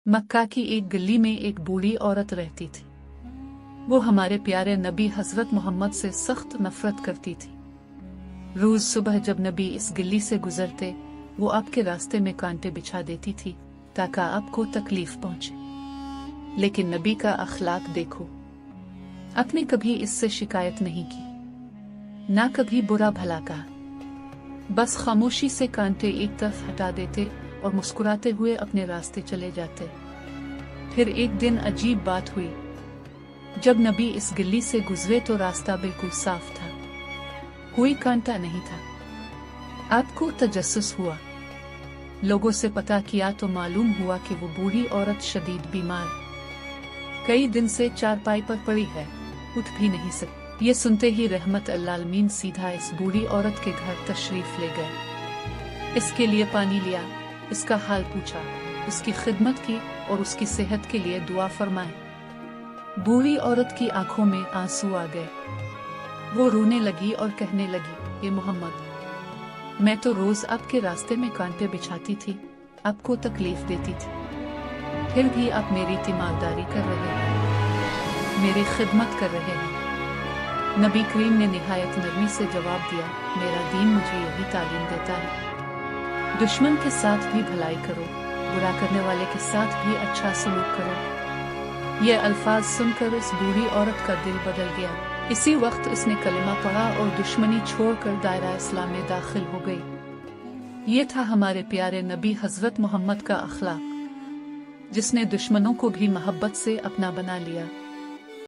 मक्का की एक गली में एक बूढ़ी औरत रहती थी। वो हमारे प्यारे नबी हजरत मोहम्मद से सख्त नफरत करती थी। रोज सुबह जब नबी इस गली से गुजरते वो आपके रास्ते में कांटे बिछा देती थी ताकि आपको तकलीफ पहुंचे। लेकिन नबी का अखलाक देखो, आपने कभी इससे शिकायत नहीं की, ना कभी बुरा भला कहा, बस खामोशी से कांटे एक तरफ हटा देते और मुस्कुराते हुए अपने रास्ते चले जाते। फिर एक दिन अजीब बात हुई। जब नबी इस गली से गुजरे तो रास्ता बिल्कुल साफ था, कोई कांटा नहीं था। आपको तजस्सुस हुआ, लोगों से पता किया तो मालूम हुआ कि वो बूढ़ी औरत शदीद बीमार, कई दिन से चारपाई पर पड़ी है, उठ भी नहीं सकती। ये सुनते ही रहमत अल्लामीन सीधा इस बूढ़ी औरत के घर तशरीफ ले गए। इसके लिए पानी लिया, इसका हाल पूछा, उसकी खिदमत की और उसकी सेहत के लिए दुआ फरमाए। बूढ़ी औरत की आंखों में आंसू आ गए। वो रोने लगी और कहने लगी, ये मोहम्मद, मैं तो रोज आपके रास्ते में कांटे बिछाती थी, आपको तकलीफ देती थी, फिर भी आप मेरी तीमारदारी कर रहे हैं, मेरी खिदमत कर रहे हैं। नबी करीम ने निहायत नरमी से जवाब दिया, मेरा दीन मुझे यही तालीम देता है, दुश्मन के साथ भी भलाई करो, बुरा करने वाले के साथ भी अच्छा सलूक करो। ये अल्फाज सुनकर इस बूढ़ी औरत का दिल बदल गया। इसी वक्त उसने कलिमा पढ़ा और दुश्मनी छोड़कर दायरा इस्लाम में दाखिल हो गई। ये था हमारे प्यारे नबी हजरत मोहम्मद का अखलाक, जिसने दुश्मनों को भी मोहब्बत से अपना बना लिया।